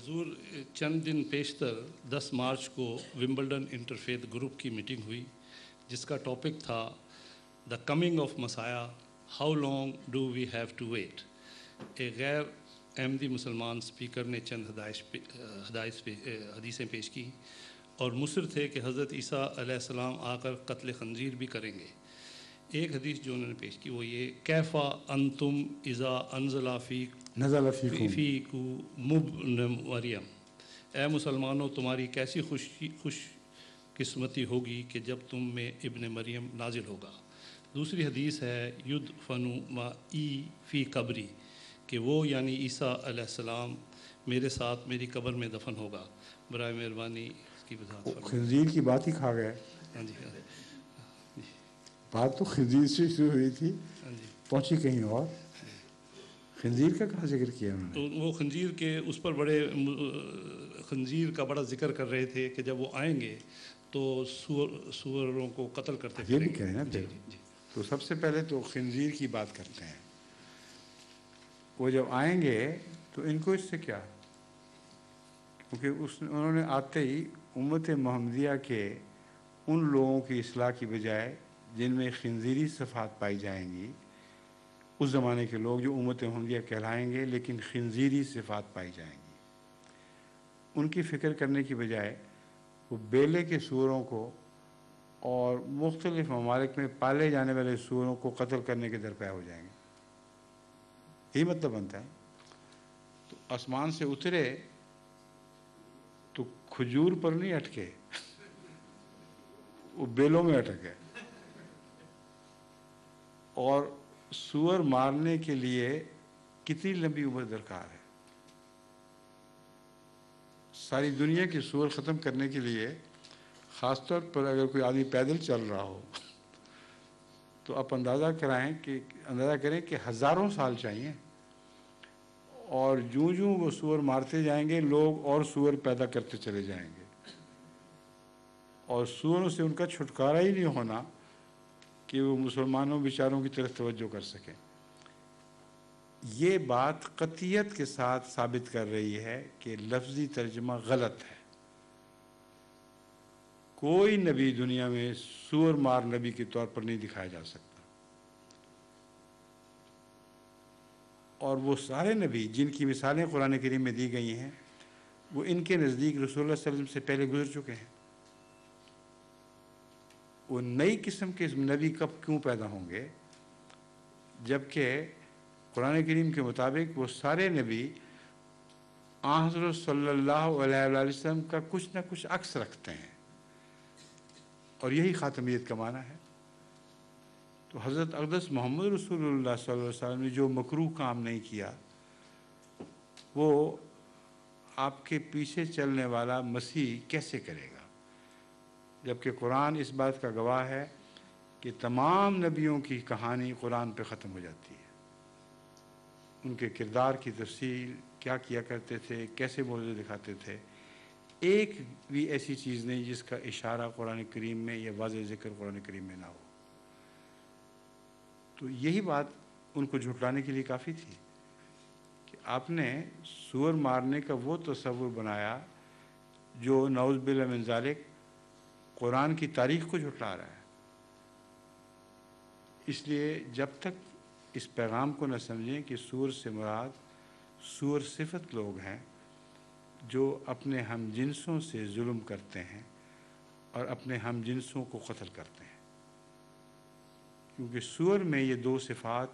حضور چند دن پیشتر 10 مارچ کو ومبلڈن انٹرفیتھ گروپ کی میٹنگ ہوئی جس کا ٹاپک تھا the coming of Messiah, how long do we have to wait. ایک غیر احمدی مسلمان اسپیکر نے چند حدیثیں پیش کی اور مصر تھے کہ حضرت عیسیٰ علیہ السلام آ کر قتل خنزیر بھی کریں گے۔ ایک حدیث جو انہوں نے پیش کی وہ یہ، کیفا انتم اذا انزل فیکم ابن مریم، اے مسلمانوں تمہاری کیسی خوش قسمتی ہوگی کہ جب تم میں ابن مریم نازل ہوگا۔ دوسری حدیث ہے یدفن معی فی قبری، کہ وہ یعنی عیسیٰ علیہ السلام میرے ساتھ میری قبر میں دفن ہوگا۔ برائے مہربانی اس کی وضاحت فرمائیں۔ خنزیر کی بات ہی کھا گئے۔ ہاں جی بات تو خنزیر سے شروع ہوئی تھی، پہنچی کہیں اور۔ خنزیر کا کہاں ذکر کیا انہوں نے؟ تو وہ خنزیر کے اس پر خنزیر کا بڑا ذکر کر رہے تھے کہ جب وہ آئیں گے تو سوروں کو قتل کرتے یہ بھی کہیں نا پھر۔ تو سب سے پہلے تو خنزیر کی بات کرتے ہیں۔ وہ جب آئیں گے تو ان کو اس سے کیا، کیونکہ انہوں نے آتے ہی امت محمدیہ کے ان لوگوں کی اصلاح کی بجائے جن میں خنزیری صفات پائی جائیں گی، اس زمانے کے لوگ جو امت محمدیہ کہلائیں گے لیکن خنزیری صفات پائی جائیں گی، ان کی فکر کرنے کی بجائے وہ بیلے کے سوروں کو اور مختلف ممالک میں پالے جانے والے سوروں کو قتل کرنے کے درپے ہو جائیں گے۔ یہی مطلب بنتا ہے۔ تو آسمان سے اترے تو کھجور پر نہیں اٹکے، وہ بیلوں میں اٹکے، اور سور مارنے کے لیے کتنی لمبی عمر درکار ہے۔ ساری دنیا کے سور ختم کرنے کے لیے خاص طور پر اگر کوئی آدمی پیدل چل رہا ہو تو آپ اندازہ کریں کہ ہزاروں سال چاہیے، اور جوں وہ سور مارتے جائیں گے لوگ اور سور پیدا کرتے چلے جائیں گے، اور سوروں سے ان کا چھٹکارا ہی نہیں ہونا کہ وہ مسلمانوں بیچاروں کی طرف توجہ کر سکیں۔ یہ بات قطعیت کے ساتھ ثابت کر رہی ہے کہ لفظی ترجمہ غلط ہے۔ کوئی نبی دنیا میں سور مار نبی کے طور پر نہیں دکھایا جا سکتا، اور وہ سارے نبی جن کی مثالیں قرآن کریم میں دی گئی ہیں وہ ان کے نزدیک رسول اللہ صلی اللہ علیہ وسلم سے پہلے گزر چکے ہیں۔ وہ نئی قسم کے نبی کب کیوں پیدا ہوں گے جبکہ قرآن کریم کے مطابق وہ سارے نبی حضرت صلی اللہ علیہ وسلم کا کچھ نہ کچھ عکس رکھتے ہیں، اور یہی خاتمیت کا معنی ہے۔ تو حضرت اقدس محمد رسول اللہ صلی اللہ علیہ وسلم نے جو مکروہ کام نہیں کیا وہ آپ کے پیچھے چلنے والا مسیح کیسے کرے گا، جبکہ قرآن اس بات کا گواہ ہے کہ تمام نبیوں کی کہانی قرآن پہ ختم ہو جاتی ہے۔ ان کے کردار کی تفصیل، کیا کیا کرتے تھے، کیسے معجزے دکھاتے تھے، ایک بھی ایسی چیز نہیں جس کا اشارہ قرآن کریم میں یا واضح ذکر قرآن کریم میں نہ ہو۔ تو یہی بات ان کو جھٹلانے کے لیے کافی تھی کہ آپ نے سور مارنے کا وہ تصور بنایا جو نعوذ باللہ من ذالک قرآن کی تاریخ کو جھٹلا رہا ہے۔ اس لیے جب تک اس پیغام کو نہ سمجھیں کہ سور سے مراد سور صفت لوگ ہیں جو اپنے ہم جنسوں سے ظلم کرتے ہیں اور اپنے ہم جنسوں کو قتل کرتے ہیں، کیونکہ سور میں یہ دو صفات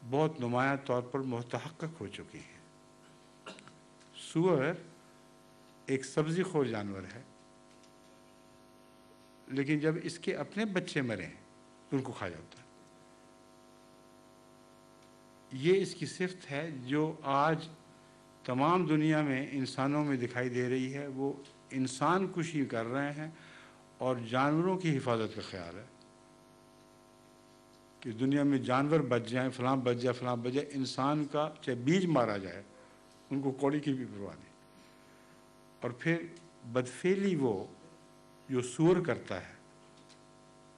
بہت نمایاں طور پر متحقق ہو چکی ہیں۔ سور ایک سبزی خور جانور ہے، لیکن جب اس کے اپنے بچے مریں تو ان کو کھا جاتا ہے۔ یہ اس کی صفت ہے جو آج تمام دنیا میں انسانوں میں دکھائی دے رہی ہے۔ وہ انسان کشی کر رہے ہیں اور جانوروں کی حفاظت کا خیال ہے کہ دنیا میں جانور بچ جائیں، فلاں بچ جائے، فلاں بچ جائے، انسان کا چاہے بیج مارا جائے ان کو کوڑی کی بھی پرواہ نہیں۔ اور پھر بدفعلی وہ جو سور کرتا ہے،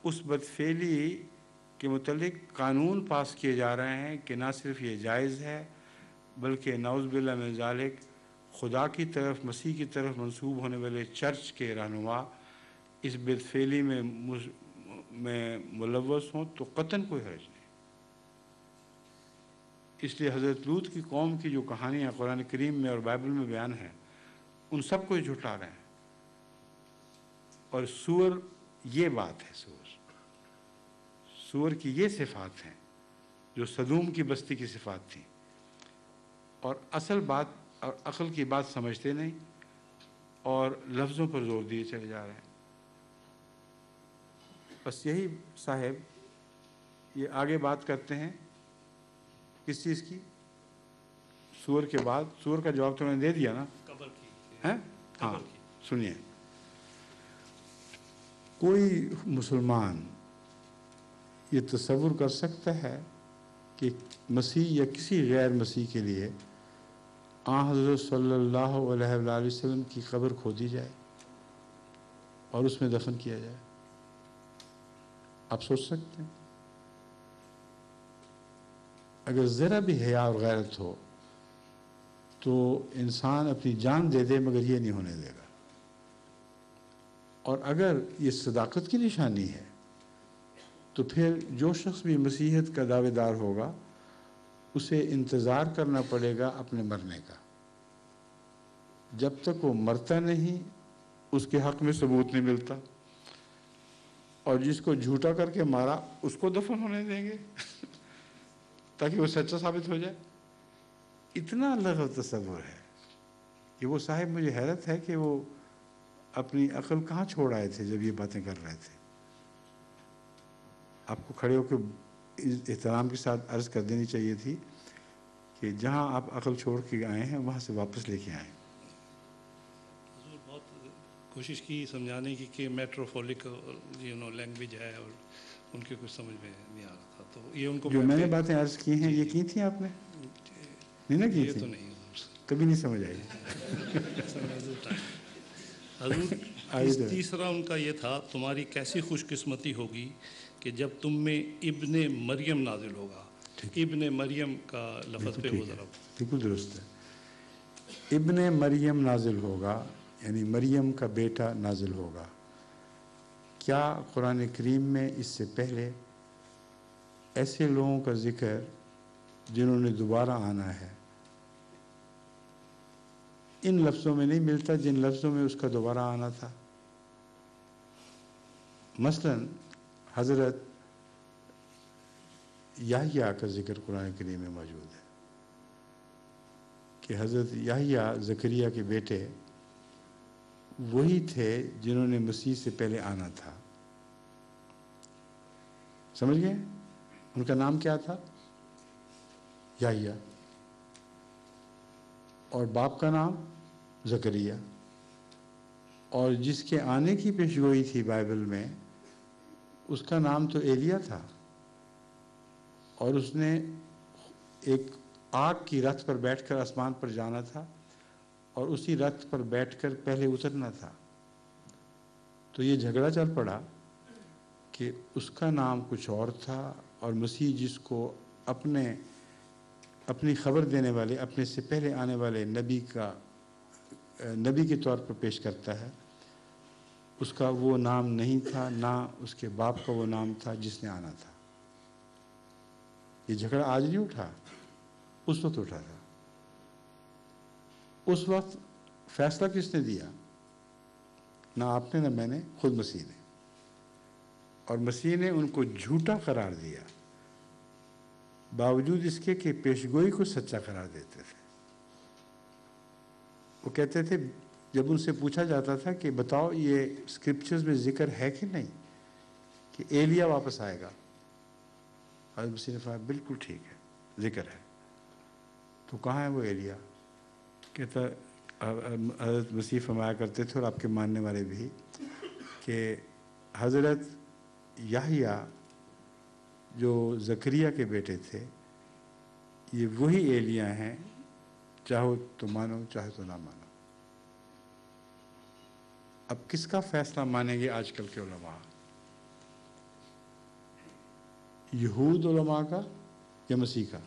اس بدفعلی کے متعلق قانون پاس کیے جا رہے ہیں کہ نہ صرف یہ جائز ہے بلکہ نعوذ باللہ من ذالک خدا کی طرف مسیح کی طرف منسوب ہونے والے چرچ کے رہنما اس بدفعلی میں ملوث ہوں تو قطعاً کوئی حرج نہیں۔ اس لیے حضرت لوط کی قوم کی جو کہانیاں قرآن کریم میں اور بائبل میں بیان ہیں ان سب کو جھٹلا رہے ہیں، اور سور یہ بات ہے، سور کی یہ صفات ہیں جو صدوم کی بستی کی صفات تھیں، اور اصل بات اور عقل کی بات سمجھتے نہیں اور لفظوں پر زور دیے چلے جا رہے ہیں۔ بس یہی صاحب یہ آگے بات کرتے ہیں کس چیز کی؟ سور کے بعد، سور کا جواب تو میں نے دے دیا نا، قبر کی ہیں؟ ہاں سنیے، کوئی مسلمان یہ تصور کر سکتا ہے کہ مسیح یا کسی غیر مسیح کے لیے آن حضرت صلی اللہ علیہ وآلہ وسلم کی قبر کھودی جائے اور اس میں دفن کیا جائے؟ آپ سوچ سکتے ہیں؟ اگر ذرا بھی حیا اور غیرت ہو تو انسان اپنی جان دے دے مگر یہ نہیں ہونے دے گا۔ اور اگر یہ صداقت کی نشانی ہے تو پھر جو شخص بھی مسیحیت کا دعوے دار ہوگا اسے انتظار کرنا پڑے گا اپنے مرنے کا۔ جب تک وہ مرتا نہیں اس کے حق میں ثبوت نہیں ملتا، اور جس کو جھوٹا کر کے مارا اس کو دفن ہونے دیں گے تاکہ وہ سچا ثابت ہو جائے۔ اتنا لغو تصور ہے کہ وہ صاحب مجھے حیرت ہے کہ وہ اپنی عقل کہاں چھوڑ آئے تھے جب یہ باتیں کر رہے تھے۔ آپ کو کھڑے ہو کے احترام کے ساتھ عرض کر دینی چاہیے تھی کہ جہاں آپ عقل چھوڑ کے آئے ہیں وہاں سے واپس لے کے آئیں۔ حضور بہت کوشش کی سمجھانے کی کہ میٹروفولک لینگویج ہے اور ان کے کچھ سمجھ میں نہیں آ رہا تھا، تو یہ ان کو جو میں نے باتیں عرض کی ہیں یہ کی تھیں آپ نے؟ نہیں نا کی یہ تھی؟ تو نہیں کبھی نہیں سمجھ آئی۔ حضور تیسرا ان کا یہ تھا، تمہاری کیسی خوش قسمتی ہوگی کہ جب تم میں ابن مریم نازل ہوگا۔ ابن مریم کا لفظ پہ وہ ذرا بالکل درست ہے۔ ابن مریم نازل ہوگا یعنی مریم کا بیٹا نازل ہوگا۔ کیا قرآن کریم میں اس سے پہلے ایسے لوگوں کا ذکر جنہوں نے دوبارہ آنا ہے ان لفظوں میں نہیں ملتا جن لفظوں میں اس کا دوبارہ آنا تھا؟ مثلا حضرت یحییٰ کا ذکر قرآن کریم میں موجود ہے کہ حضرت یحییٰ زکریا کے بیٹے وہی تھے جنہوں نے مسیح سے پہلے آنا تھا۔ سمجھ گئے؟ ان کا نام کیا تھا؟ یحییٰ، اور باپ کا نام زکریا، اور جس کے آنے کی پیشگوئی تھی بائبل میں اس کا نام تو ایلیا تھا، اور اس نے ایک آگ کی رتھ پر بیٹھ کر آسمان پر جانا تھا اور اسی رتھ پر بیٹھ کر پہلے اترنا تھا۔ تو یہ جھگڑا چل پڑا کہ اس کا نام کچھ اور تھا، اور مسیح جس کو اپنی خبر دینے والے اپنے سے پہلے آنے والے نبی کے طور پر پیش کرتا ہے، اس کا وہ نام نہیں تھا، نہ اس کے باپ کا وہ نام تھا جس نے آنا تھا۔ یہ جھگڑا آج نہیں اٹھا، اس وقت اٹھا تھا۔ اس وقت فیصلہ کس نے دیا؟ نہ آپ نے نہ میں نے، خود مسیح نے، اور مسیح نے ان کو جھوٹا قرار دیا باوجود اس کے کہ پیشگوئی کو سچا قرار دیتے تھے۔ وہ کہتے تھے جب ان سے پوچھا جاتا تھا کہ بتاؤ یہ اسکرپچرز میں ذکر ہے کہ نہیں کہ ایلیا واپس آئے گا، حضرت مسیح نے فرمایا بالکل ٹھیک ہے، ذکر ہے۔ تو کہاں ہے وہ ایلیا؟ کہتا حضرت مسیح فرمایا کرتے تھے اور آپ کے ماننے والے بھی کہ حضرت یحییٰ جو زکریا کے بیٹے تھے یہ وہی ایلیاں ہیں، چاہو تو مانو چاہے تو نہ مانو۔ اب کس کا فیصلہ مانیں گے آج کل کے علماء؟ یہود علماء کا یا مسیح کا؟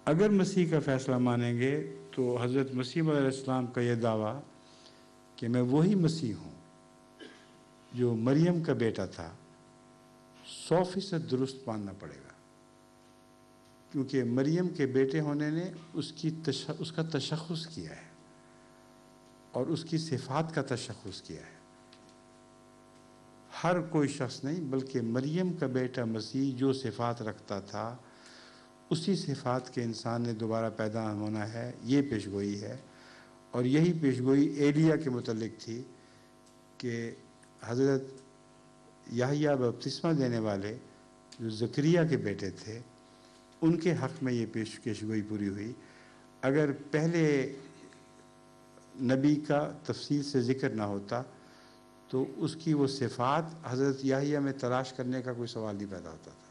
اگر مسیح کا فیصلہ مانیں گے تو حضرت مسیح علیہ السلام کا یہ دعویٰ کہ میں وہی مسیح ہوں جو مریم کا بیٹا تھا 100% درست ماننا پڑے گا، کیونکہ مریم کے بیٹے ہونے نے اس کا تشخص کیا ہے اور اس کی صفات کا تشخص کیا ہے۔ ہر کوئی شخص نہیں، بلکہ مریم کا بیٹا مسیح جو صفات رکھتا تھا اسی صفات کے انسان نے دوبارہ پیدا ہونا ہے، یہ پیشگوئی ہے۔ اور یہی پیشگوئی ایلیہ کے متعلق تھی کہ حضرت یحییٰ بپتسمہ دینے والے جو زکریا کے بیٹے تھے ان کے حق میں یہ پیشگوئی پوری ہوئی۔ اگر پہلے نبی کا تفصیل سے ذکر نہ ہوتا تو اس کی وہ صفات حضرت یحییٰ میں تلاش کرنے کا کوئی سوال نہیں پیدا ہوتا تھا۔